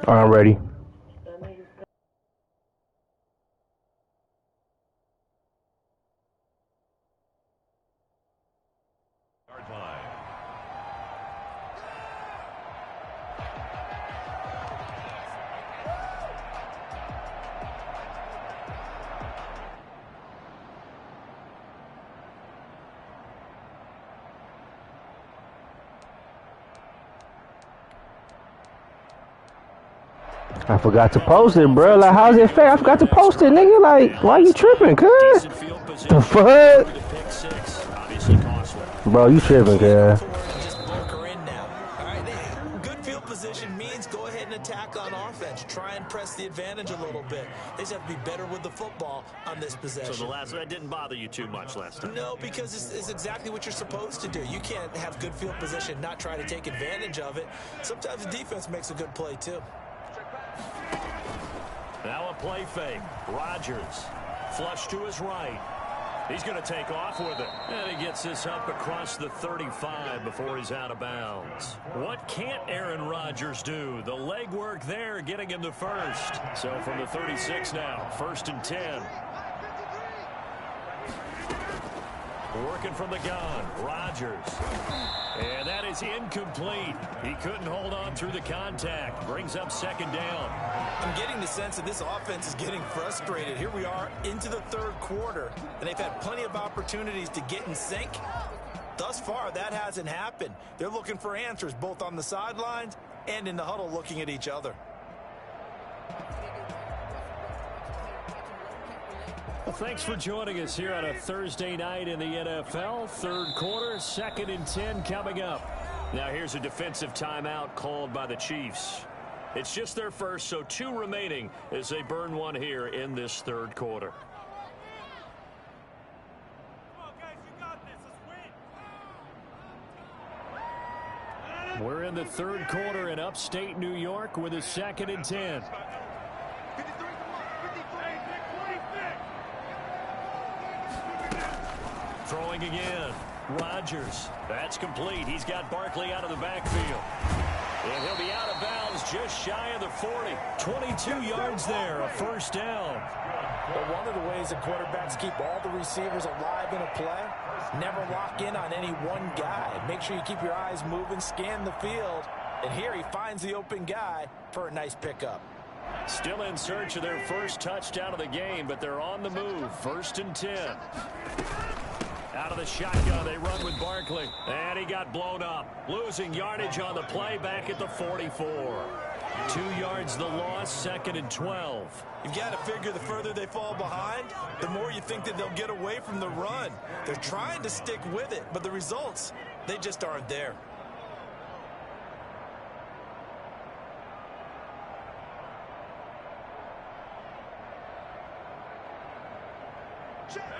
I'm ready. I forgot to post it, bro. Like, how's it fair? I forgot to post it, nigga. Like, why you tripping, cuz? The fuck? Bro, you tripping, cuz. Good field position means go ahead and attack on offense. Try and press the advantage a little bit. They just have to be better with the football on this possession. So that didn't bother you too much last time? No, because it's exactly what you're supposed to do. You can't have good field position, not try to take advantage of it. Sometimes the defense makes a good play, too. Now a play fake. Rodgers. Flush to his right. He's going to take off with it. And he gets this up across the 35 before he's out of bounds. What can't Aaron Rodgers do? The leg work there getting him the first. So from the 36 now, 1st and 10. Working from the gun. Rodgers. And that is incomplete. He couldn't hold on through the contact. Brings up 2nd down. I'm getting the sense that this offense is getting frustrated. Here we are into the 3rd quarter, and they've had plenty of opportunities to get in sync. Thus far, that hasn't happened. They're looking for answers both on the sidelines and in the huddle looking at each other. Well, thanks for joining us here on a Thursday night in the NFL. 3rd quarter, 2nd and 10 coming up. Now here's a defensive timeout called by the Chiefs. It's just their first, so 2 remaining as they burn one here in this 3rd quarter. Come on, guys, you got this. Let's win. We're in the 3rd quarter in upstate New York with a 2nd and 10. Throwing again. Rodgers. That's complete. He's got Barkley out of the backfield. And he'll be out of bounds just shy of the 40. 22 yards there, a 1st down. Well, one of the ways that quarterbacks keep all the receivers alive in a play, never lock in on any one guy. Make sure you keep your eyes moving, scan the field. And here he finds the open guy for a nice pickup. Still in search of their first touchdown of the game, but they're on the move. 1st and 10. Out of the shotgun, they run with Barkley. And he got blown up. Losing yardage on the play back at the 44. 2 yards the loss, 2nd and 12. You've got to figure the further they fall behind, the more you think that they'll get away from the run. They're trying to stick with it, but the results, they just aren't there.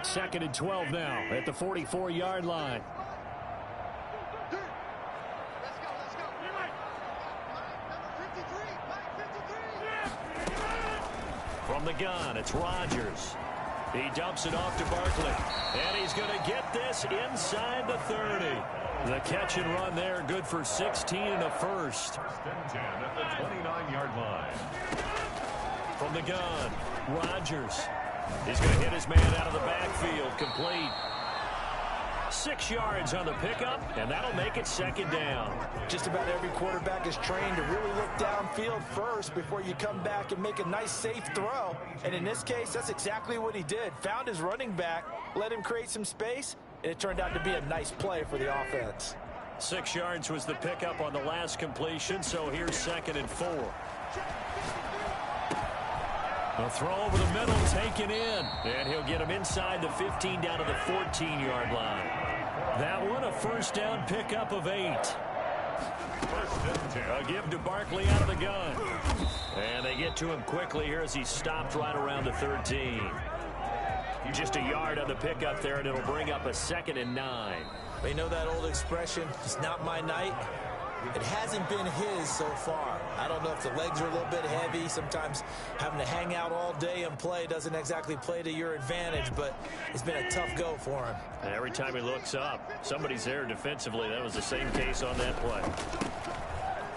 Second and 12 now at the 44-yard line. From the gun, it's Rodgers. He dumps it off to Barkley. And he's going to get this inside the 30. The catch and run there, good for 16 and a first. 10 at the 29-yard line. From the gun, Rodgers. He's going to hit his man out of the backfield, complete. 6 yards on the pickup, and that'll make it 2nd down. Just about every quarterback is trained to really look downfield first before you come back and make a nice, safe throw. And in this case, that's exactly what he did. Found his running back, let him create some space, and it turned out to be a nice play for the offense. 6 yards was the pickup on the last completion, so here's 2nd and 4. A throw over the middle, taken in. And he'll get him inside the 15 down to the 14-yard line. That one, a 1st down pickup of 8. A give to Barkley out of the gun. And they get to him quickly here as he stopped right around the 13. Just a yard on the pickup there, and it'll bring up a 2nd and 9. They know that old expression, it's not my night. It hasn't been his so far. I don't know if the legs are a little bit heavy. Sometimes having to hang out all day and play doesn't exactly play to your advantage, but it's been a tough go for him. Every time he looks up, somebody's there defensively. That was the same case on that play.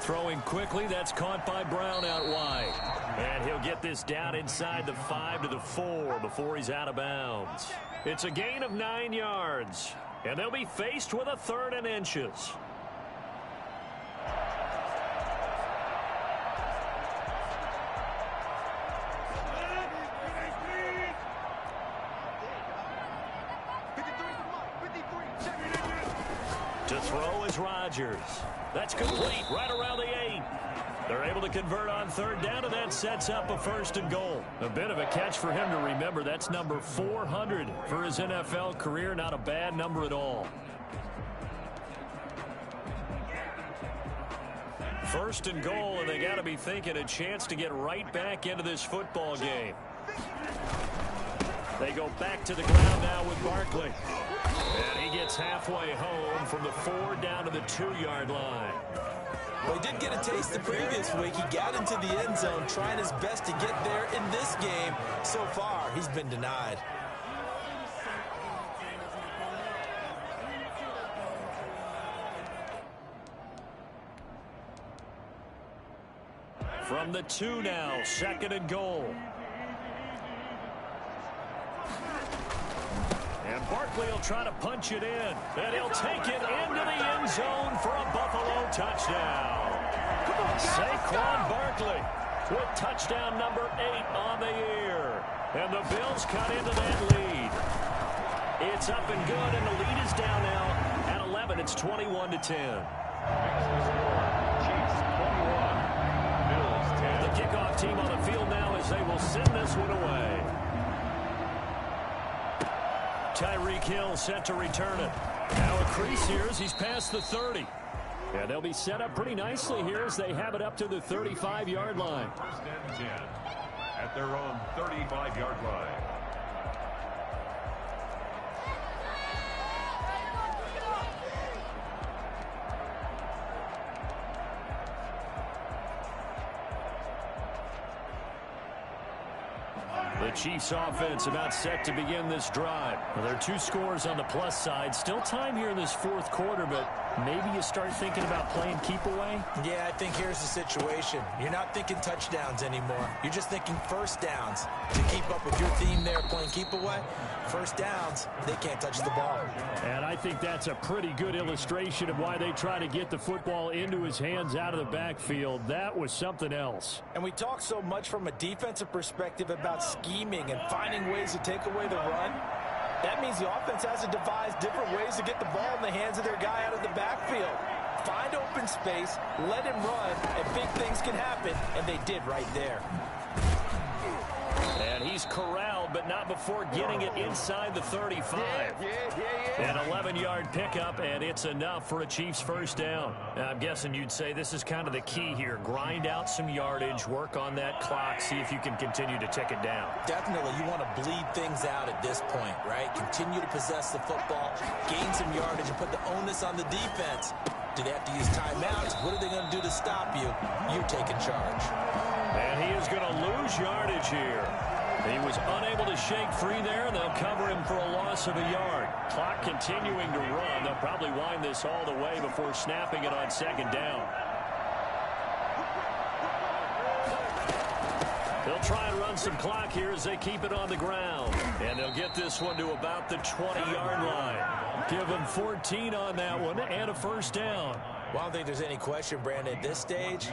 Throwing quickly, that's caught by Brown out wide. And he'll get this down inside the 5 to the 4 before he's out of bounds. It's a gain of 9 yards. And they'll be faced with a 3rd and inches. To throw is Rodgers. That's complete right around the 8. They're able to convert on 3rd down, and that sets up a 1st and goal. A bit of a catch for him to remember. That's number 400 for his NFL career. Not a bad number at all. 1st and goal, and they got to be thinking a chance to get right back into this football game. They go back to the ground now with Barkley. And he gets halfway home from the 4 down to the 2-yard line. Well, he did get a taste the previous week. He got into the end zone trying his best to get there in this game. So far, he's been denied. From the 2 now, 2nd and goal. And Barkley will try to punch it in. And he'll take it into the end zone for a Buffalo touchdown. Saquon Barkley with touchdown number 8 on the year. And the Bills cut into that lead. It's up and good, and the lead is down now at 11. It's 21 to 10. The kickoff team on the field now as they will send this one away. Tyreek Hill set to return it. Now a crease here as he's past the 30. And they'll be set up pretty nicely here as they have it up to the 35-yard line. 1st and 10 at their own 35-yard line. The Chiefs offense about set to begin this drive. Well, there are 2 scores on the plus side. Still time here in this 4th quarter, but maybe you start thinking about playing keep away? Yeah, I think here's the situation. You're not thinking touchdowns anymore. You're just thinking 1st downs. To keep up with your theme there, playing keep away, 1st downs, they can't touch the ball. And I think that's a pretty good illustration of why they try to get the football into his hands out of the backfield. That was something else. And we talk so much from a defensive perspective about scheming and finding ways to take away the run. That means the offense has to devise different ways to get the ball in the hands of their guy out of the backfield. Find open space, let him run, and big things can happen, and they did right there. And he's corralled, but not before getting it inside the 35. An 11-yard pickup, and it's enough for a Chiefs 1st down. Now, I'm guessing you'd say this is kind of the key here. Grind out some yardage, work on that clock, see if you can continue to tick it down. Definitely, you want to bleed things out at this point, right? Continue to possess the football, gain some yardage, and put the onus on the defense. Do they have to use timeouts? What are they going to do to stop you? You take in charge. And he is going to lose yardage here. He was unable to shake free there, and they'll cover him for a loss of a yard. Clock continuing to run. They'll probably wind this all the way before snapping it on 2nd down. They'll try and run some clock here as they keep it on the ground. And they'll get this one to about the 20-yard line. Give them 14 on that one and a 1st down. Well, I don't think there's any question, Brandon, at this stage.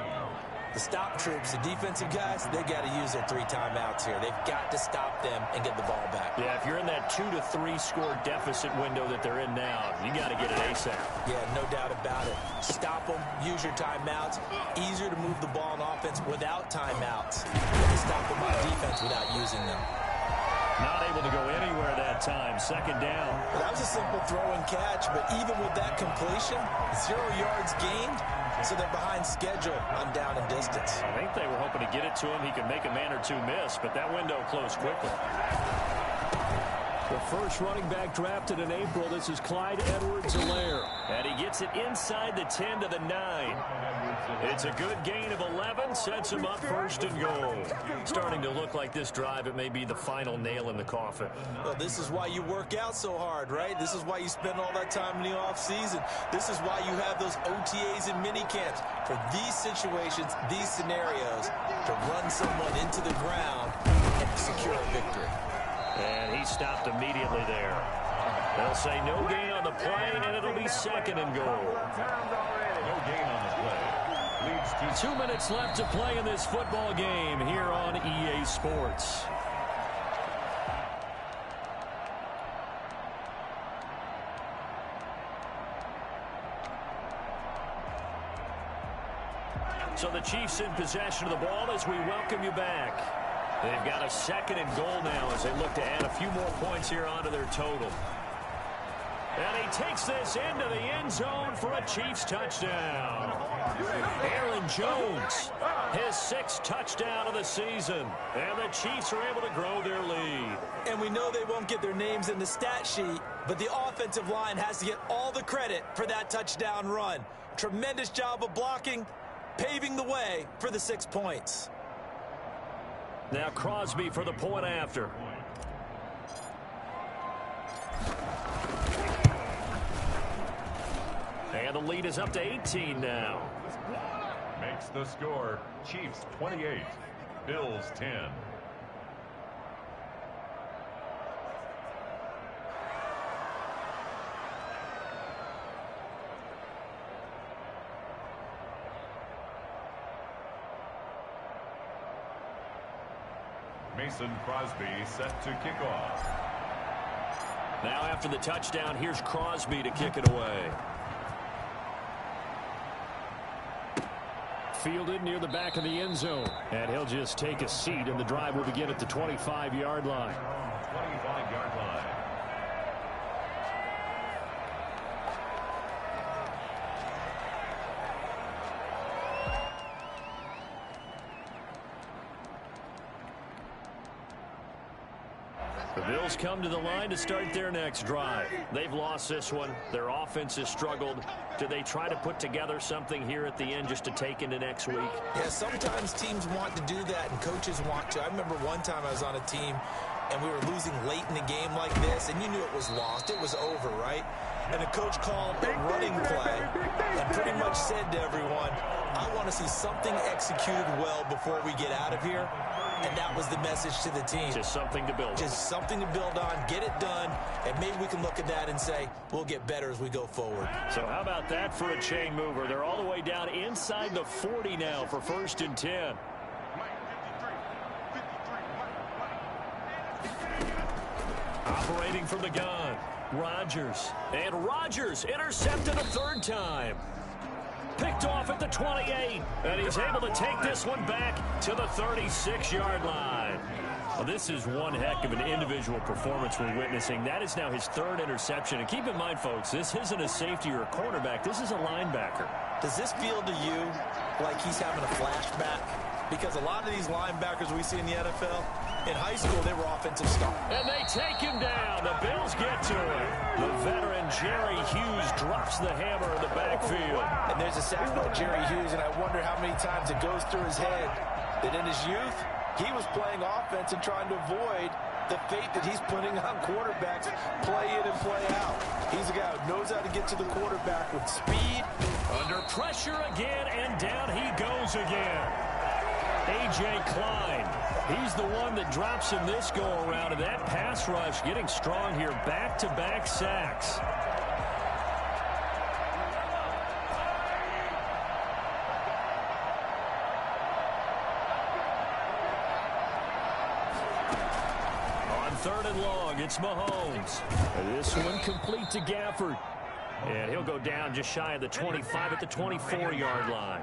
The stop troops, the defensive guys, they got to use their 3 timeouts here. They've got to stop them and get the ball back. Yeah, if you're in that 2 to 3 score deficit window that they're in now, you got to get it ASAP. Yeah, no doubt about it. Stop them, use your timeouts. Easier to move the ball on offense without timeouts. You can stop them on defense without using them. Not able to go anywhere that time. 2nd down. Well, that was a simple throw and catch, but even with that completion, 0 yards gained. So they're behind schedule on down and distance. I think they were hoping to get it to him. He could make a man or 2 miss, but that window closed quickly. The first running back drafted in April. This is Clyde Edwards-Helaire. And he gets it inside the 10 to the 9. It's a good gain of 11. Sets him up first and goal. Starting to look like this drive, it may be the final nail in the coffin. Well, this is why you work out so hard, right? This is why you spend all that time in the offseason. This is why you have those OTAs and mini camps. For these situations, these scenarios, to run someone into the ground and secure a victory. And he stopped immediately there. They'll say no gain on the play, and it'll be second and goal. No gain on the play. Leads to 2 minutes left to play in this football game here on EA Sports. So the Chiefs in possession of the ball as we welcome you back. They've got a second and goal now as they look to add a few more points here onto their total. And he takes this into the end zone for a Chiefs touchdown. Aaron Jones, his 6th touchdown of the season. And the Chiefs are able to grow their lead. And we know they won't get their names in the stat sheet, but the offensive line has to get all the credit for that touchdown run. Tremendous job of blocking, paving the way for the 6 points. Now Crosby for the point after. And the lead is up to 18 now. makes the score. Chiefs 28, Bills 10. Mason Crosby set to kick off. Now after the touchdown, here's Crosby to kick it away. Fielded near the back of the end zone. And he'll just take a seat, and the drive will begin at the 25-yard line. 25-yard line. The Bills come to the line to start their next drive. They've lost this one. Their offense has struggled. Do they try to put together something here at the end just to take into next week? Yeah, sometimes teams want to do that and coaches want to. I remember one time I was on a team and we were losing late in the game like this, and you knew it was lost. It was over, right? And the coach called a running play and pretty much said to everyone, I want to see something executed well before we get out of here. And that was the message to the team. Just something to build on. Just something to build on, get it done, and maybe we can look at that and say, we'll get better as we go forward. So how about that for a chain mover? They're all the way down inside the 40 now for 1st and 10. Operating from the gun, Rodgers. And Rodgers intercepted a 3rd time. Picked off at the 28, and he's able to take this one back to the 36-yard line. Well, this is one heck of an individual performance we're witnessing. That is now his 3rd interception. And keep in mind, folks, this isn't a safety or a cornerback. This is a linebacker. Does this feel to you like he's having a flashback? Because a lot of these linebackers we see in the NFL, in high school, they were offensive stars. And they take him down. The Bills get to him. The veteran Jerry Hughes drops the hammer in the backfield. And there's a sack by Jerry Hughes, and I wonder how many times it goes through his head that in his youth, he was playing offense and trying to avoid the fate that he's putting on quarterbacks, play in and play out. He's a guy who knows how to get to the quarterback with speed. Under pressure again, and down he goes again. A.J. Klein, he's the one that drops in this go-around, and that pass rush getting strong here, back-to-back sacks. On 3rd and long, it's Mahomes. This one complete to Gafford. And he'll go down just shy of the 25 at the 24-yard line.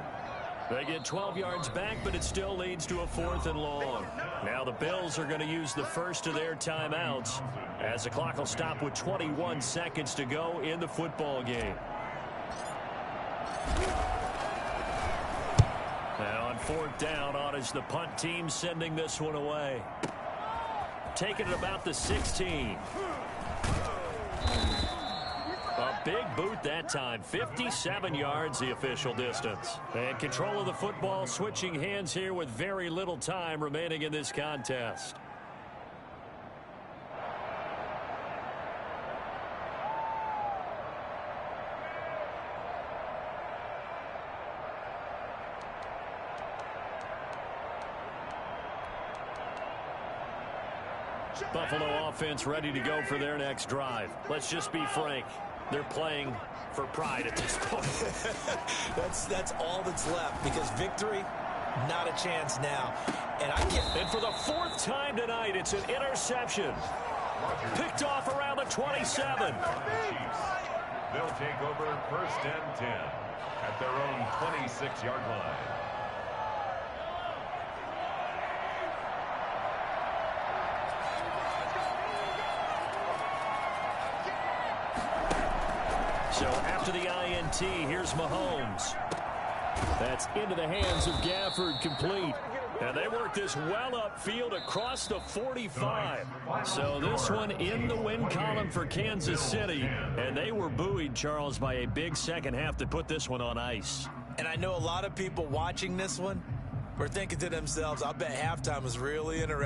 They get 12 yards back, but it still leads to a 4th and long. Now the Bills are going to use the first of their timeouts as the clock will stop with 21 seconds to go in the football game. Now on 4th down, on is the punt team sending this one away. Taking it about the 16. A big boot that time. 57 yards the official distance. And control of the football switching hands here with very little time remaining in this contest. Buffalo offense ready to go for their next drive. Let's just be frank. They're playing for pride at this point. That's all that's left, because victory, not a chance now. And for the fourth time tonight, it's an interception. Picked off around the 27. They'll take over 1st and 10 at their own 26-yard line. So after the INT, here's Mahomes. That's into the hands of Gafford, complete. And they work this well upfield across the 45. So this one in the win column for Kansas City. And they were buoyed, Charles, by a big second half to put this one on ice. And I know a lot of people watching this one were thinking to themselves, I bet halftime was really interesting.